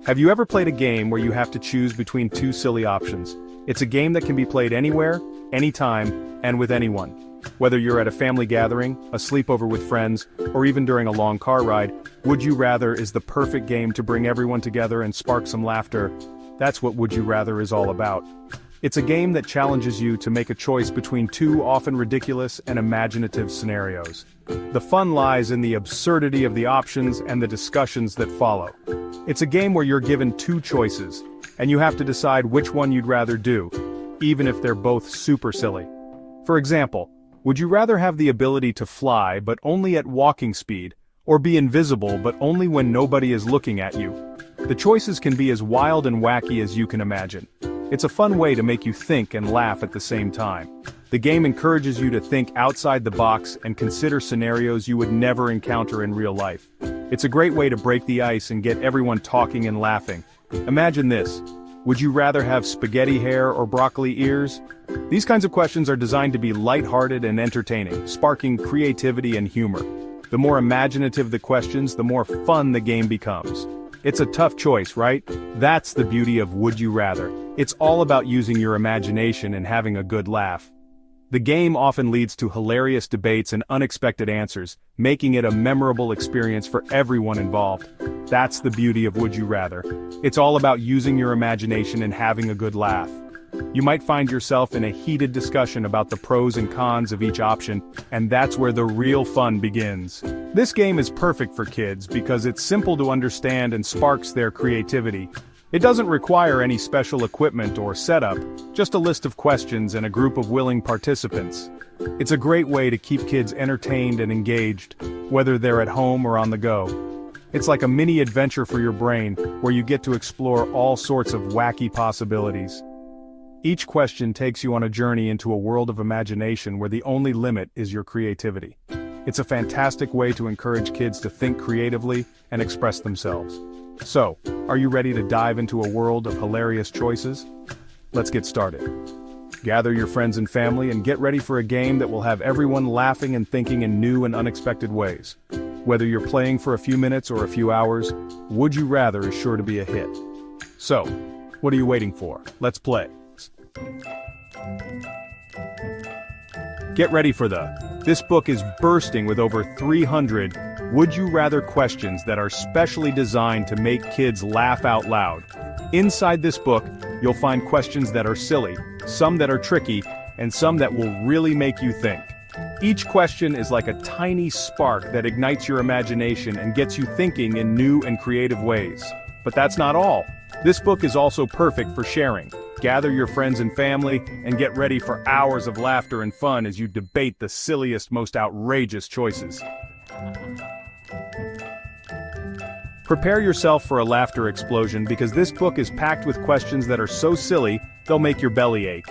Have you ever played a game where you have to choose between two silly options? It's a game that can be played anywhere, anytime, and with anyone. Whether you're at a family gathering, a sleepover with friends, or even during a long car ride, Would You Rather is the perfect game to bring everyone together and spark some laughter. That's what Would You Rather is all about. It's a game that challenges you to make a choice between two often ridiculous and imaginative scenarios. The fun lies in the absurdity of the options and the discussions that follow. It's a game where you're given two choices, and you have to decide which one you'd rather do, even if they're both super silly. For example, would you rather have the ability to fly but only at walking speed, or be invisible but only when nobody is looking at you? The choices can be as wild and wacky as you can imagine. It's a fun way to make you think and laugh at the same time. The game encourages you to think outside the box and consider scenarios you would never encounter in real life. It's a great way to break the ice and get everyone talking and laughing. Imagine this. Would you rather have spaghetti hair or broccoli ears? These kinds of questions are designed to be lighthearted and entertaining, sparking creativity and humor. The more imaginative the questions, the more fun the game becomes. It's a tough choice, right? That's the beauty of Would You Rather. It's all about using your imagination and having a good laugh. The game often leads to hilarious debates and unexpected answers, making it a memorable experience for everyone involved. That's the beauty of Would You Rather. It's all about using your imagination and having a good laugh. You might find yourself in a heated discussion about the pros and cons of each option, and that's where the real fun begins. This game is perfect for kids because it's simple to understand and sparks their creativity. It doesn't require any special equipment or setup, just a list of questions and a group of willing participants. It's a great way to keep kids entertained and engaged, whether they're at home or on the go. It's like a mini adventure for your brain, where you get to explore all sorts of wacky possibilities. Each question takes you on a journey into a world of imagination where the only limit is your creativity. It's a fantastic way to encourage kids to think creatively and express themselves. So, are you ready to dive into a world of hilarious choices? Let's get started. Gather your friends and family and get ready for a game that will have everyone laughing and thinking in new and unexpected ways. Whether you're playing for a few minutes or a few hours, Would You Rather is sure to be a hit. So, what are you waiting for? Let's play. Get ready for This book is bursting with over 300 Would You Rather questions that are specially designed to make kids laugh out loud. Inside this book, you'll find questions that are silly, some that are tricky, and some that will really make you think. Each question is like a tiny spark that ignites your imagination and gets you thinking in new and creative ways. But that's not all. This book is also perfect for sharing. Gather your friends and family, and get ready for hours of laughter and fun as you debate the silliest, most outrageous choices. Prepare yourself for a laughter explosion because this book is packed with questions that are so silly, they'll make your belly ache.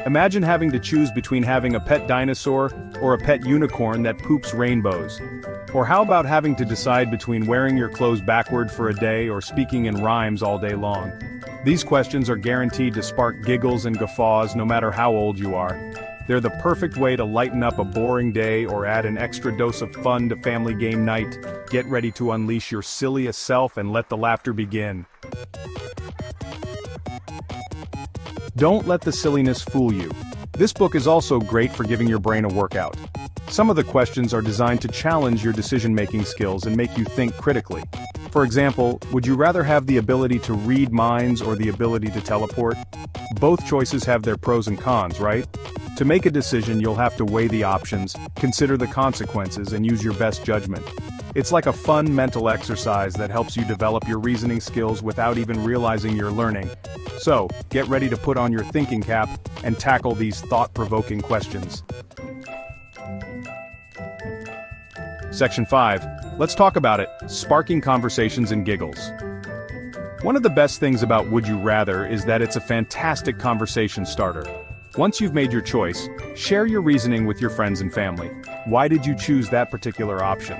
Imagine having to choose between having a pet dinosaur or a pet unicorn that poops rainbows. Or how about having to decide between wearing your clothes backward for a day or speaking in rhymes all day long? These questions are guaranteed to spark giggles and guffaws no matter how old you are. They're the perfect way to lighten up a boring day or add an extra dose of fun to family game night. Get ready to unleash your silliest self and let the laughter begin. Don't let the silliness fool you. This book is also great for giving your brain a workout. Some of the questions are designed to challenge your decision-making skills and make you think critically. For example, would you rather have the ability to read minds or the ability to teleport? Both choices have their pros and cons, right? To make a decision, you'll have to weigh the options, consider the consequences, and use your best judgment. It's like a fun mental exercise that helps you develop your reasoning skills without even realizing you're learning. So, get ready to put on your thinking cap and tackle these thought-provoking questions. Section 5. Let's talk about it. Sparking conversations and giggles. One of the best things about Would You Rather is that it's a fantastic conversation starter. Once you've made your choice, share your reasoning with your friends and family. Why did you choose that particular option?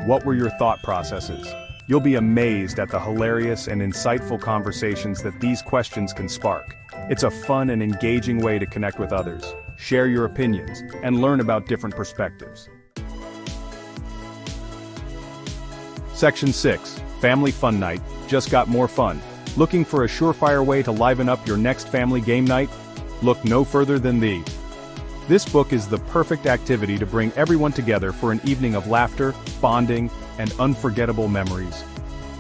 What were your thought processes? You'll be amazed at the hilarious and insightful conversations that these questions can spark. It's a fun and engaging way to connect with others, share your opinions, and learn about different perspectives. Section 6. Family Fun Night. just got more fun. Looking for a surefire way to liven up your next family game night? Look no further than This book is the perfect activity to bring everyone together for an evening of laughter, bonding, and unforgettable memories.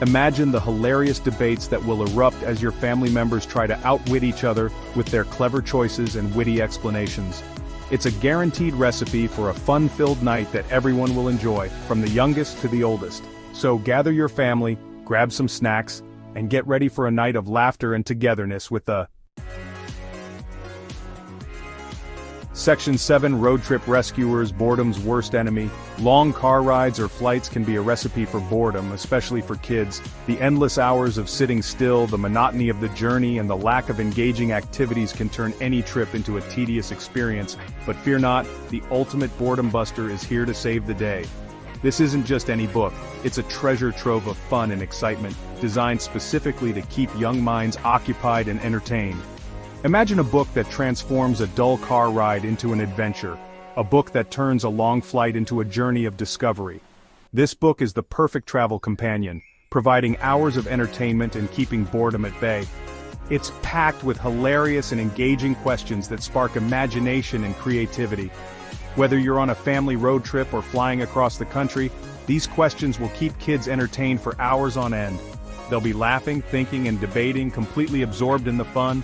Imagine the hilarious debates that will erupt as your family members try to outwit each other with their clever choices and witty explanations. It's a guaranteed recipe for a fun-filled night that everyone will enjoy, from the youngest to the oldest. So gather your family, grab some snacks, and get ready for a night of laughter and togetherness with the Section 7 Road Trip Rescuers, Boredom's Worst Enemy. Long car rides or flights can be a recipe for boredom, especially for kids. The endless hours of sitting still, the monotony of the journey, and the lack of engaging activities can turn any trip into a tedious experience. But fear not, the ultimate boredom buster is here to save the day. This isn't just any book, it's a treasure trove of fun and excitement, designed specifically to keep young minds occupied and entertained. Imagine a book that transforms a dull car ride into an adventure, a book that turns a long flight into a journey of discovery. This book is the perfect travel companion, providing hours of entertainment and keeping boredom at bay. It's packed with hilarious and engaging questions that spark imagination and creativity. Whether you're on a family road trip or flying across the country, these questions will keep kids entertained for hours on end. They'll be laughing, thinking, and debating, completely absorbed in the fun.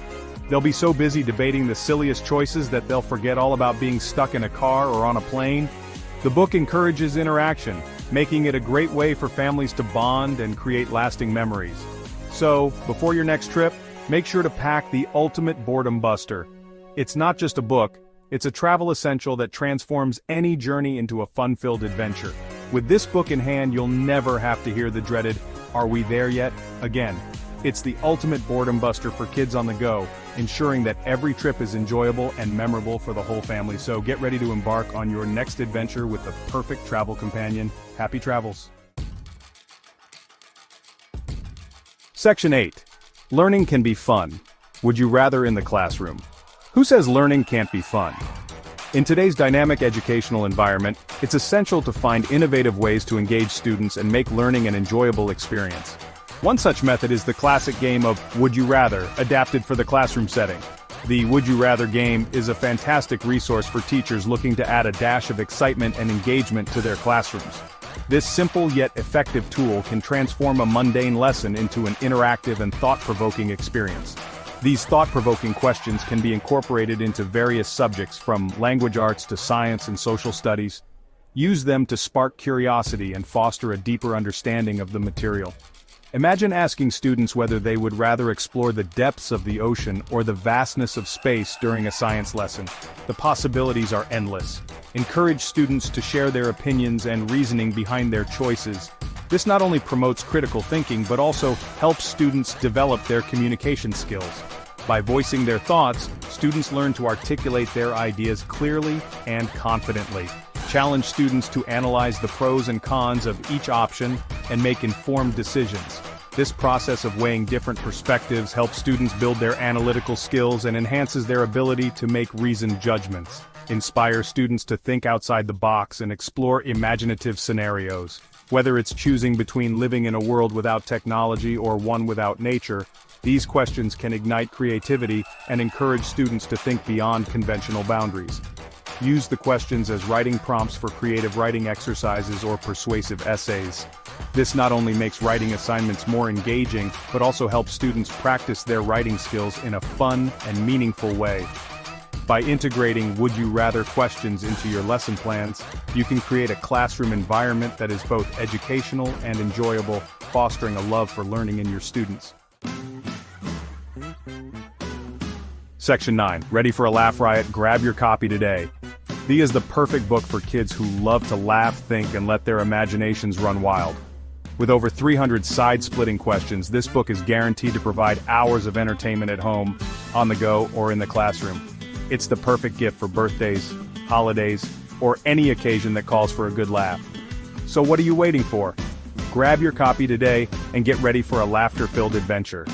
They'll be so busy debating the silliest choices that they'll forget all about being stuck in a car or on a plane. The book encourages interaction, making it a great way for families to bond and create lasting memories. So, before your next trip, make sure to pack the ultimate boredom buster. It's not just a book, it's a travel essential that transforms any journey into a fun-filled adventure. With this book in hand, you'll never have to hear the dreaded, "Are we there yet?" again. It's the ultimate boredom buster for kids on the go, ensuring that every trip is enjoyable and memorable for the whole family. So get ready to embark on your next adventure with the perfect travel companion. Happy travels. Section 8. Learning can be fun. Would you rather in the classroom? Who says learning can't be fun? In today's dynamic educational environment, it's essential to find innovative ways to engage students and make learning an enjoyable experience. One such method is the classic game of Would You Rather, adapted for the classroom setting. The Would You Rather game is a fantastic resource for teachers looking to add a dash of excitement and engagement to their classrooms. This simple yet effective tool can transform a mundane lesson into an interactive and thought-provoking experience. These thought-provoking questions can be incorporated into various subjects from language arts to science and social studies. Use them to spark curiosity and foster a deeper understanding of the material. Imagine asking students whether they would rather explore the depths of the ocean or the vastness of space during a science lesson. The possibilities are endless. Encourage students to share their opinions and reasoning behind their choices. This not only promotes critical thinking but also helps students develop their communication skills. By voicing their thoughts, students learn to articulate their ideas clearly and confidently. Challenge students to analyze the pros and cons of each option and make informed decisions. This process of weighing different perspectives helps students build their analytical skills and enhances their ability to make reasoned judgments. Inspire students to think outside the box and explore imaginative scenarios. Whether it's choosing between living in a world without technology or one without nature, these questions can ignite creativity and encourage students to think beyond conventional boundaries. Use the questions as writing prompts for creative writing exercises or persuasive essays. This not only makes writing assignments more engaging, but also helps students practice their writing skills in a fun and meaningful way. By integrating Would You Rather questions into your lesson plans, you can create a classroom environment that is both educational and enjoyable, fostering a love for learning in your students. Section 9. Ready for a laugh riot? Grab your copy today. The is the perfect book for kids who love to laugh, think, and let their imaginations run wild. With over 300 side-splitting questions, this book is guaranteed to provide hours of entertainment at home, on the go, or in the classroom. It's the perfect gift for birthdays, holidays, or any occasion that calls for a good laugh. So what are you waiting for? Grab your copy today and get ready for a laughter-filled adventure.